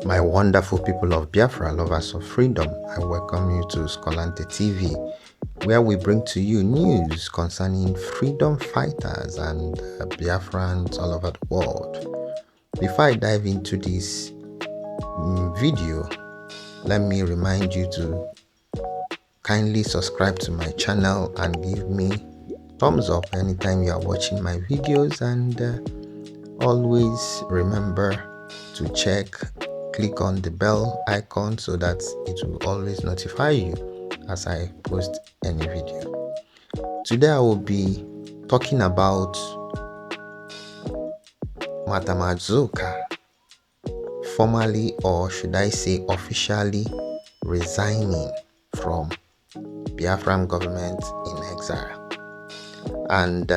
My wonderful people of Biafra, lovers of freedom, I welcome you to Skolante TV, where we bring to you news concerning freedom fighters and Biafrans all over the world. Before I dive into this video, let me remind you to kindly subscribe to my channel and give me thumbs up anytime you are watching my videos, and always remember to click on the bell icon so that it will always notify you as I post any video. Today I will be talking about Madam Azuka, formally, or should I say officially, resigning from Biafran government in exile. And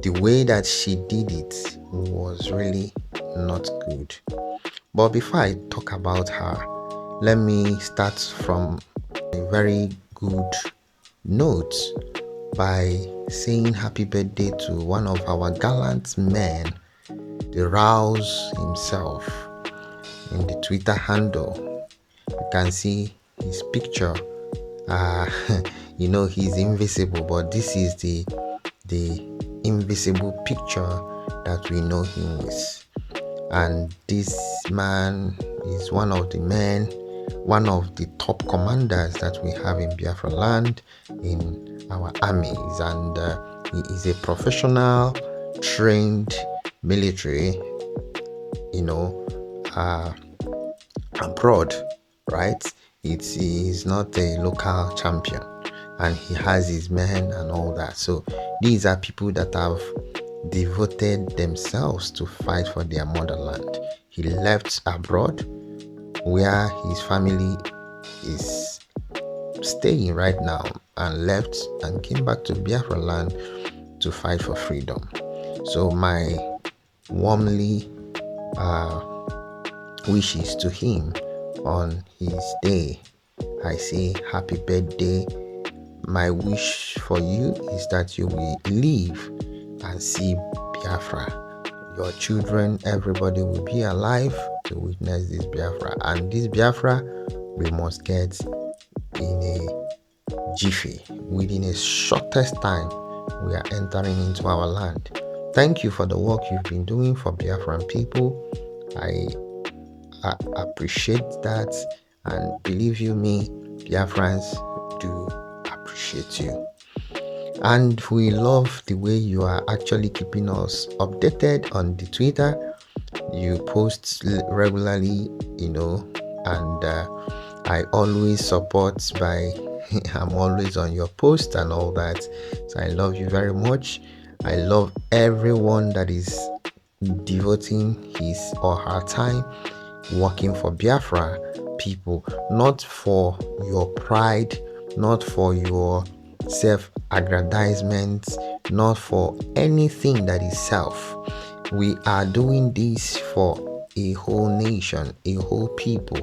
the way that she did it was really not good. But before I talk about her, let me start from a very good note by saying happy birthday to one of our gallant men, the ROZ himself. In the Twitter handle, you can see his picture. He's invisible, but this is the invisible picture that we know him with. And this man is one of the top commanders that we have in Biafra land, in our armies, and he is a professional, trained military, abroad, right? He's not a local champion, and he has his men and all that. So these are people that have devoted themselves to fight for their motherland. He left abroad, where his family is staying right now, and left and came back to Biafra land to fight for freedom. So my warmly wishes to him on his day. I say happy birthday. My wish for you is that you will live and see Biafra. Your children, everybody will be alive to witness this Biafra. And this Biafra, we must get in a jiffy. Within a shortest time, we are entering into our land. Thank you for the work you've been doing for Biafran people. I appreciate that, and believe you me, Biafrans do appreciate you. And we love the way you are actually keeping us updated on the Twitter. You post regularly, and I always support by I'm always on your post and all that. So I love you very much. I love everyone that is devoting his or her time working for Biafra people, not for your pride, not for your self-aggrandizement, not for anything that is self. We are doing this for a whole nation, a whole people,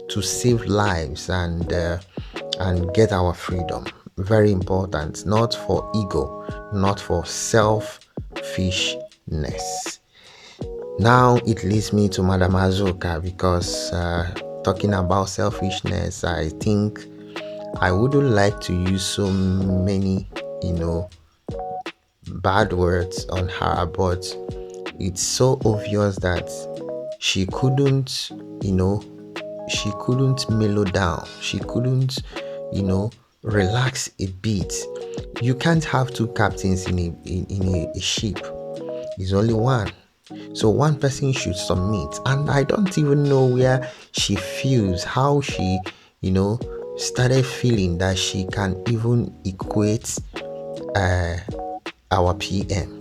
to save lives and get our freedom. Very important, not for ego, not for selfishness. Now it leads me to Madam Azuka, because talking about selfishness, I think I wouldn't like to use so many, bad words on her, but it's so obvious that she couldn't mellow down. She couldn't, relax a bit. You can't have two captains in a ship. There's only one. So one person should submit. And I don't even know where she feels, how she, started feeling that she can even equate our PM.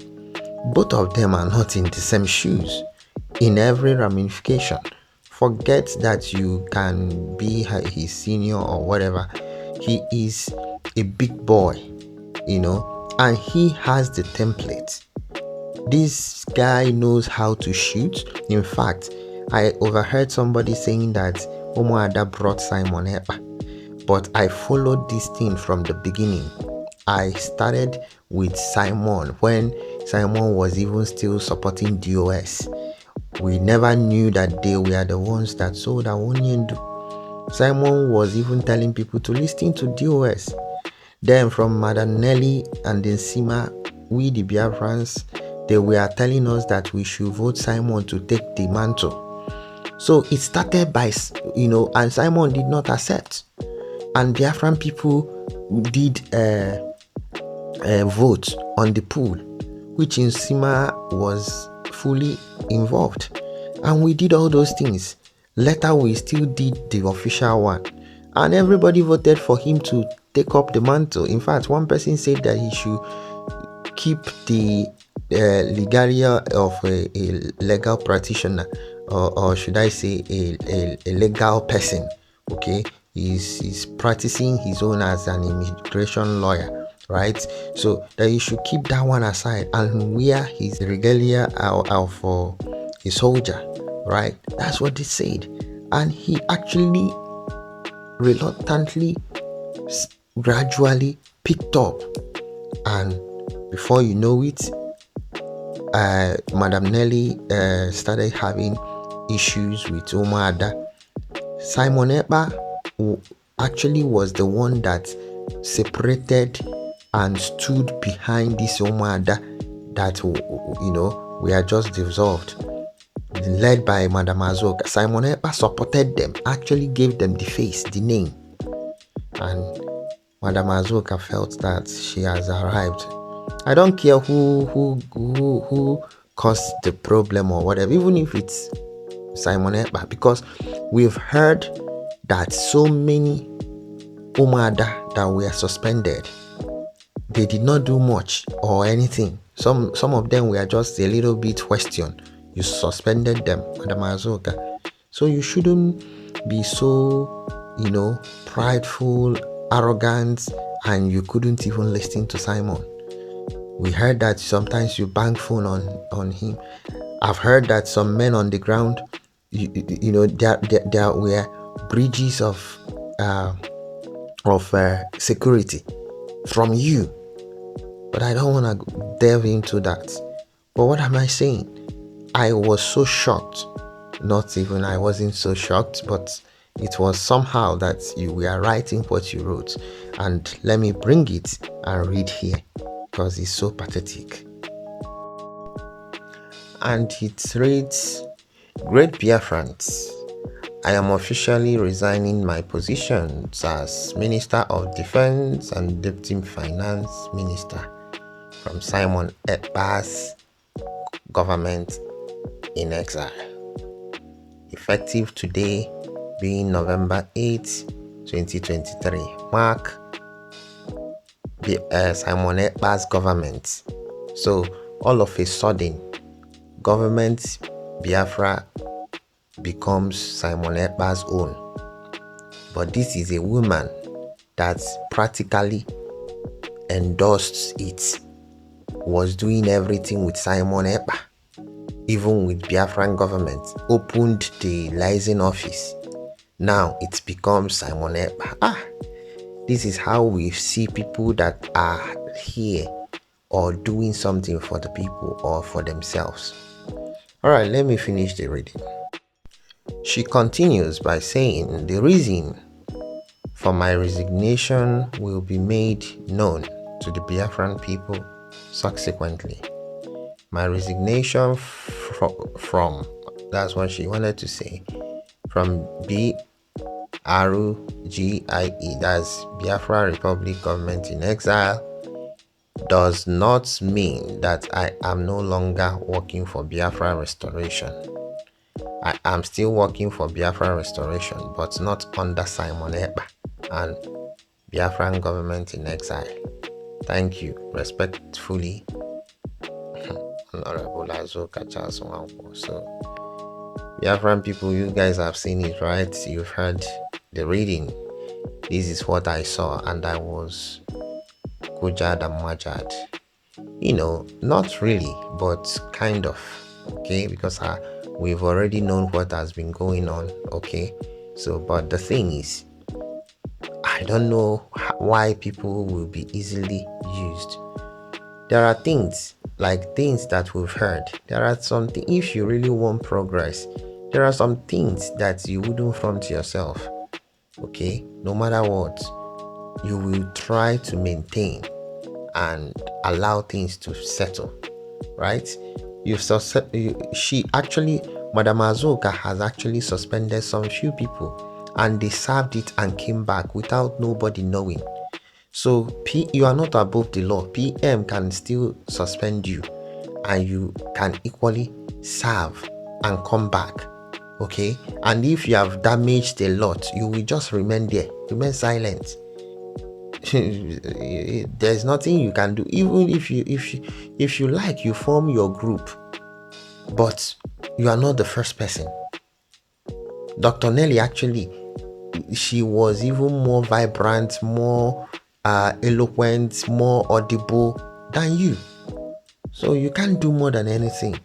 Both of them are not in the same shoes in every ramification. Forget that you can be his senior or whatever. He is a big boy, and he has the template. This guy knows how to shoot. In fact, I overheard somebody saying that Omoada brought Simon Epa, but I followed this thing from the beginning. I started with Simon when Simon was even still supporting DOS. We never knew that they were the ones that sold our onion. Simon was even telling people to listen to DOS. Then from Madam Nelly and then Sima, we the Biafrans, they were telling us that we should vote Simon to take the mantle. So it started by, and Simon did not accept. And Biafran people did a vote on the pool, which Sima was fully involved. And we did all those things. Later, we still did the official one. And everybody voted for him to take up the mantle. In fact, one person said that he should keep the legalia of a legal practitioner, or should I say a legal person. Okay, he's practicing his own as an immigration lawyer, right? So that he should keep that one aside and wear his regalia out for a soldier, right? That's what they said. And he actually reluctantly, gradually picked up, and before you know it, Madam Nelly started having issues with Umuada. Simon Ekpa actually was the one that separated and stood behind this Umuada that we are just dissolved, led by Madam Azuka. Simon Ekpa supported them, actually gave them the face, the name, and Madam Azuka felt that she has arrived. I don't care who caused the problem or whatever, even if it's Simon Ekpa, because we've heard that so many Umada that were suspended, they did not do much or anything. Some of them were just a little bit questioned. You suspended them, Madam Azuka. So you shouldn't be so, prideful, arrogant, and you couldn't even listen to Simon. We heard that sometimes you bang phone on him. I've heard that some men on the ground, there were bridges of security from you. But I don't want to delve into that. But what am I saying? I was so shocked. Not even I wasn't so shocked, but it was somehow that you were writing what you wrote. And let me bring it and read here, because it's so pathetic. And it reads, "Great Biafrans, I am officially resigning my positions as Minister of Defense and Deputy Finance Minister from Simon Ekpa's government in exile. Effective today, being November 8, 2023, mark Simon Ekpa's government." So all of a sudden, government Biafra becomes Simon Ekpa's own. But this is a woman that practically endorsed it, was doing everything with Simon Ekpa, even with Biafran government, opened the liaison office. Now it becomes Simon Ekpa. This is how we see people that are here or doing something for the people or for themselves. Alright, let me finish the reading. She continues by saying, "The reason for my resignation will be made known to the Biafran people subsequently. My resignation from that's what she wanted to say, from BRGIE, that's Biafra Republic Government in Exile, does not mean that I am no longer working for Biafra Restoration. I am still working for Biafra Restoration, but not under Simon Ekpa and Biafran Government in Exile. Thank you. Respectfully, Honorable Azuka Nwankwo." So, Biafran people, you guys have seen it, right? You've heard the reading. This is what I saw, and I was Kujad and Majad. Not really, but kind of, okay? Because we've already known what has been going on, okay? So, but the thing is, I don't know why people will be easily used. There are things like things that we've heard. There are some things, if you really want progress, there are some things that you wouldn't front yourself. Okay, no matter what, you will try to maintain and allow things to settle, right? She actually, Madam Azuka has actually suspended some few people, and they served it and came back without nobody knowing. So you are not above the law. PM can still suspend you, and you can equally serve and come back. Okay, and if you have damaged a lot, you will just remain there, remain silent. There's nothing you can do. Even if you like, you form your group, but you are not the first person. Dr. Nelly, actually, she was even more vibrant, more eloquent, more audible than you. So you can't do more than anything.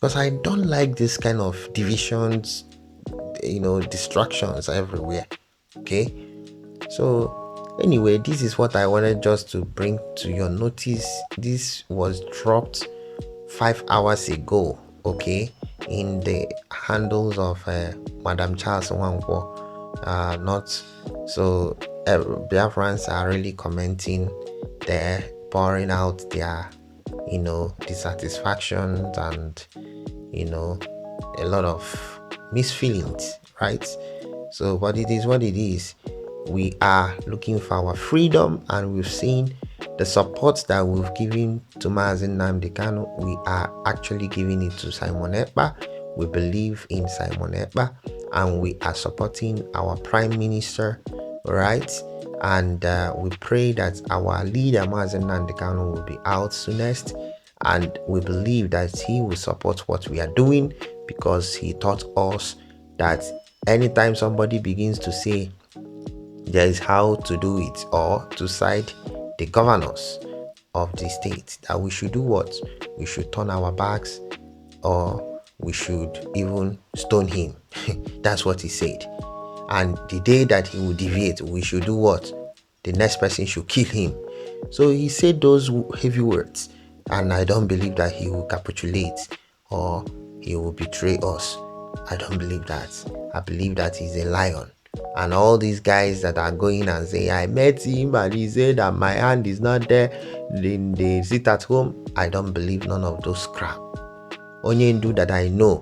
Because I don't like this kind of divisions, distractions everywhere. Okay, so anyway, this is what I wanted just to bring to your notice. This was dropped 5 hours ago, okay, in the handles of Madam Charles Nwankwo. Not so Biafrans are really commenting there, pouring out their dissatisfactions and a lot of misfeelings, right? So, but it is what it is. We are looking for our freedom, and we've seen the support that we've given to Mazi Nnamdi Kanu. We are actually giving it to Simon Ekpa. We believe in Simon Ekpa, and we are supporting our Prime Minister, right? And we pray that our leader Mazi Nnamdi Kanu will be out soonest, and we believe that he will support what we are doing, because he taught us that anytime somebody begins to say there is how to do it, or to side the governors of the state, that we should do what? We should turn our backs, or we should even stone him. That's what he said. And the day that he will deviate, we should do what? The next person should kill him. So he said those heavy words, and I don't believe that he will capitulate or he will betray us. I don't believe that. I believe that he's a lion. And all these guys that are going and say, I met him and he said that my hand is not there, then they sit at home. I don't believe none of those crap. Onyendu that I know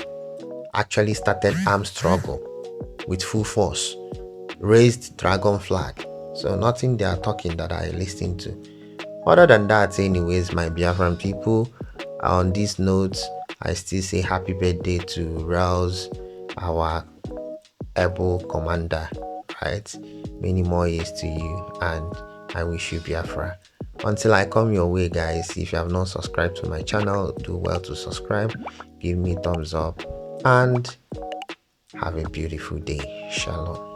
actually started armed struggle with full force, raised dragon flag. So nothing they are talking that I listen to. Other than that, anyways, my Biafran people, on this note, I still say happy birthday to ROZ, our able commander, right? Many more years to you, and I wish you Biafra. Until I come your way, guys, if you have not subscribed to my channel, do well to subscribe, give me thumbs up, and have a beautiful day. Shalom.